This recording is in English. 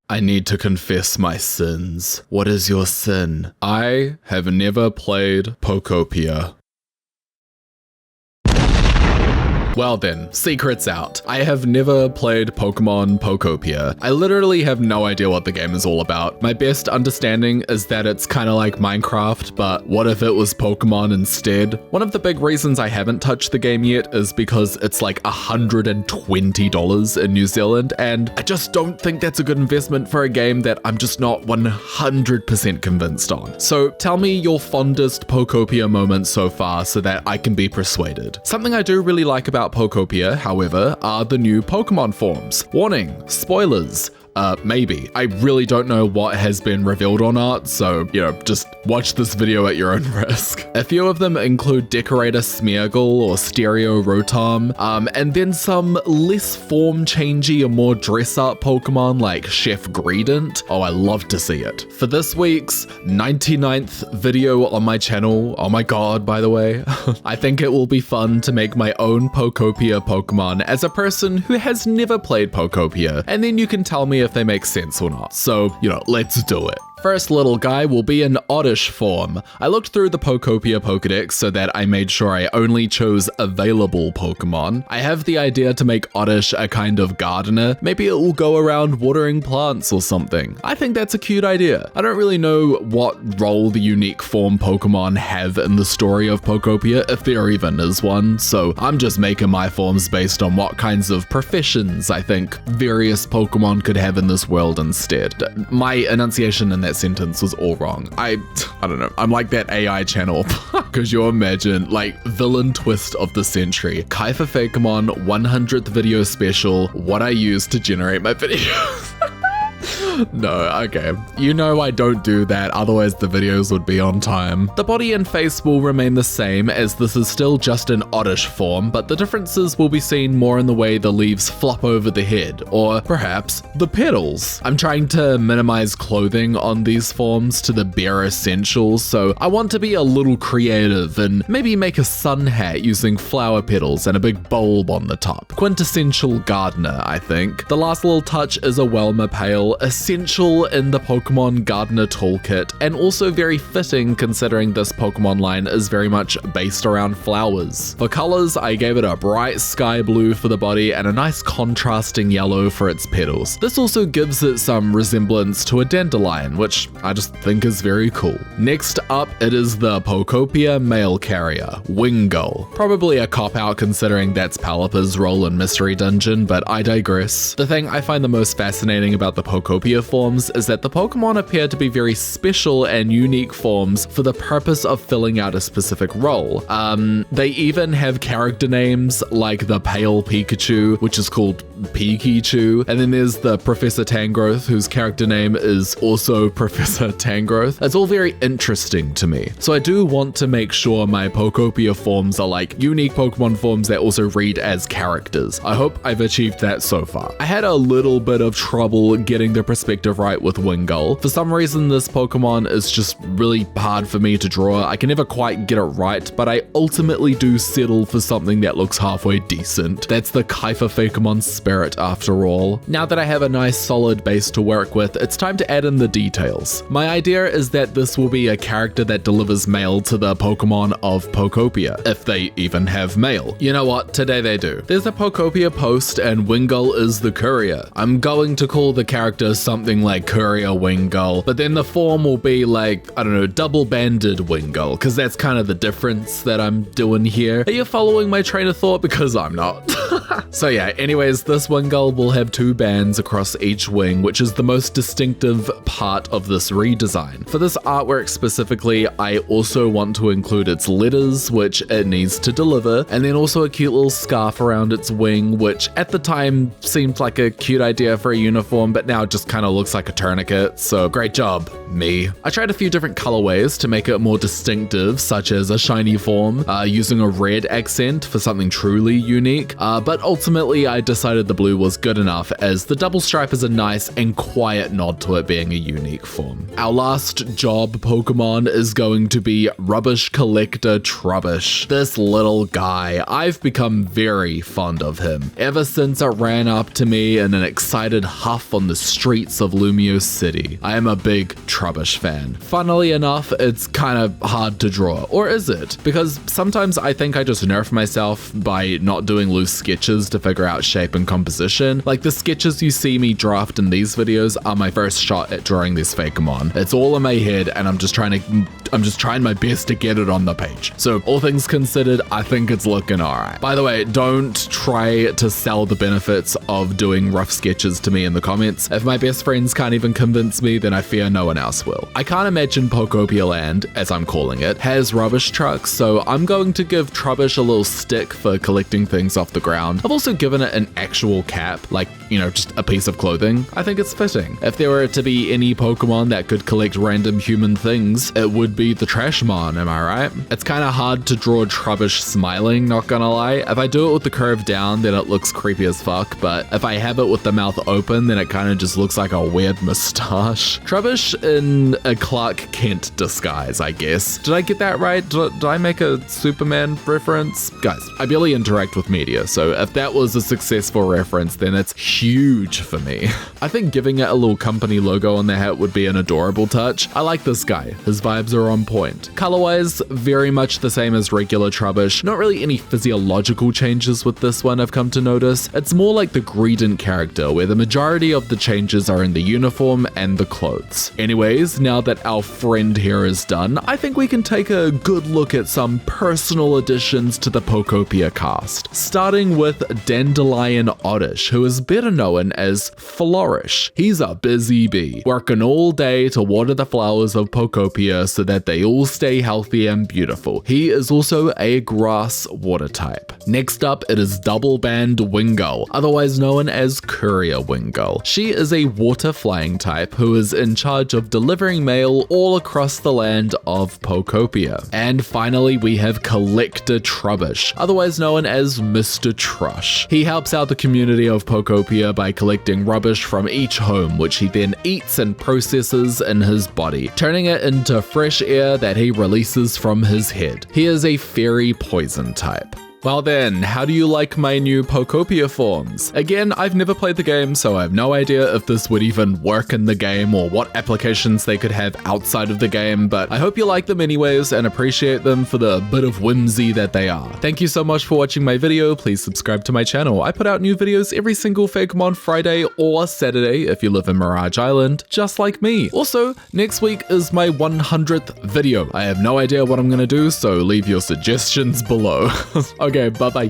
I need to confess my sins. What is your sin? I have never played Pokopia. Well then, secret's out. I have never played Pokemon Pokopia. I literally have no idea what the game is all about. My best understanding is that it's kind of like Minecraft, but what if it was Pokemon instead? One of the big reasons I haven't touched the game yet is because it's like $120 in New Zealand, and I just don't think that's a good investment for a game that I'm just not 100% convinced on. So tell me your fondest Pokopia moments so far so that I can be persuaded. Something I do really like about Pokopia, however, are the new Pokemon forms. Warning, spoilers. Maybe. I really don't know what has been revealed or not, so, just watch this video at your own risk. A few of them include Decorator Smeargle or Stereo Rotom, and then some less form-changey or more dress-up Pokemon like Chef Greedent. Oh, I love to see it. For this week's 99th video on my channel, oh my god, by the way, I think it will be fun to make my own Pokopia Pokemon as a person who has never played Pokopia, and then you can tell me if they make sense or not. So, let's do it. First little guy will be an Oddish form. I looked through the Pokopia Pokedex so that I made sure I only chose available Pokemon. I have the idea to make Oddish a kind of gardener. Maybe it will go around watering plants or something. I think that's a cute idea. I don't really know what role the unique form Pokemon have in the story of Pokopia, if there even is one, so I'm just making my forms based on what kinds of professions I think various Pokemon could have in this world instead. My enunciation in that sentence was all wrong. I don't know. I'm like that AI channel. Could you imagine, like, villain twist of the century? KyephaDex 100th video special, what I use to generate my videos. No, okay. I don't do that, otherwise the videos would be on time. The body and face will remain the same, as this is still just an Oddish form, but the differences will be seen more in the way the leaves flop over the head, or perhaps the petals. I'm trying to minimize clothing on these forms to the bare essentials, so I want to be a little creative and maybe make a sun hat using flower petals and a big bulb on the top. Quintessential gardener, I think. The last little touch is a Welmer Pail, essential in the Pokemon Gardener toolkit, and also very fitting considering this Pokemon line is very much based around flowers. For colors, I gave it a bright sky blue for the body and a nice contrasting yellow for its petals. This also gives it some resemblance to a dandelion, which I just think is very cool. Next up, it is the Pokopia mail carrier, Wingull. Probably a cop-out considering that's Palipper's role in Mystery Dungeon, but I digress. The thing I find the most fascinating about the Pokopia forms is that the Pokemon appear to be very special and unique forms for the purpose of filling out a specific role. They even have character names like the Pale Pikachu, which is called Pikachu, and then there's the Professor Tangrowth, whose character name is also Professor Tangrowth. It's all very interesting to me. So I do want to make sure my Pokopia forms are like unique Pokemon forms that also read as characters. I hope I've achieved that so far. I had a little bit of trouble getting the perspective right with Wingull. For some reason, this Pokemon is just really hard for me to draw. I can never quite get it right, but I ultimately do settle for something that looks halfway decent. That's the KyephaDex spirit after all. Now that I have a nice solid base to work with, it's time to add in the details. My idea is that this will be a character that delivers mail to the Pokemon of Pokopia, if they even have mail. You know what? Today they do. There's a Pokopia post and Wingull is the courier. I'm going to call the character something like Courier Wingull, but then the form will be like, I don't know, double-banded Wingull, because that's kind of the difference that I'm doing here. Are you following my train of thought? Because I'm not. So yeah, anyways, this Wingull will have 2 bands across each wing, which is the most distinctive part of this redesign. For this artwork specifically, I also want to include its letters, which it needs to deliver, and then also a cute little scarf around its wing, which at the time seemed like a cute idea for a uniform, but now it just kind of looks like a tourniquet, so great job, me. I tried a few different colorways to make it more distinctive, such as a shiny form, using a red accent for something truly unique, but ultimately I decided decided the blue was good enough, as the double stripe is a nice and quiet nod to it being a unique form. Our last job Pokemon is going to be Rubbish Collector Trubbish. This little guy, I've become very fond of him, ever since it ran up to me in an excited huff on the streets of Lumio City. I am a big Trubbish fan. Funnily enough, it's kind of hard to draw, or is it? Because sometimes I think I just nerf myself by not doing loose sketches to figure out shape and composition. Like the sketches you see me draft in these videos are my first shot at drawing this fakemon. It's all in my head and I'm just trying my best to get it on the page. So all things considered, I think it's looking alright. By the way, don't try to sell the benefits of doing rough sketches to me in the comments. If my best friends can't even convince me, then I fear no one else will. I can't imagine Pokopia Land, as I'm calling it, has rubbish trucks, so I'm going to give Trubbish a little stick for collecting things off the ground. I've also given it an actual cap, like, you know, just a piece of clothing. I think it's fitting. If there were to be any Pokemon that could collect random human things, it would be the Trashmon, am I right? It's kind of hard to draw Trubbish smiling, not gonna lie. If I do it with the curve down, then it looks creepy as fuck, but if I have it with the mouth open, then it kind of just looks like a weird mustache. Trubbish in a Clark Kent disguise, I guess. Did I get that right? Did I make a Superman reference? Guys, I barely interact with media, so if that was a successful reference, then it's huge for me. I think giving it a little company logo on the hat would be an adorable touch. I like this guy. His vibes are on point. Colorwise, very much the same as regular Trubbish. Not really any physiological changes with this one I've come to notice. It's more like the Greedent character, where the majority of the changes are in the uniform and the clothes. Anyways, now that our friend here is done, I think we can take a good look at some personal additions to the Pokopia cast. Starting with Dandelion Oddish, who is better known as Flourish. He's a busy bee, working all day to water the flowers of Pokopia so that they all stay healthy and beautiful. He is also a grass water type. Next up, it is Double Band Wingull, otherwise known as Courier Wingull. She is a water flying type who is in charge of delivering mail all across the land of Pokopia. And finally, we have Collector Trubbish, otherwise known as Mr. Trush. He helps out the community of Pokopia by collecting rubbish from each home, which he then eats and processes in his body, turning it into fresh air that he releases from his head. He is a fairy poison type. Well then, how do you like my new Pokopia forms? Again, I've never played the game, so I have no idea if this would even work in the game or what applications they could have outside of the game, but I hope you like them anyways and appreciate them for the bit of whimsy that they are. Thank you so much for watching my video. Please subscribe to my channel. I put out new videos every single Fakemon Friday or Saturday if you live in Mirage Island, just like me. Also, next week is my 100th video. I have no idea what I'm gonna do, so leave your suggestions below. Okay, bye-bye.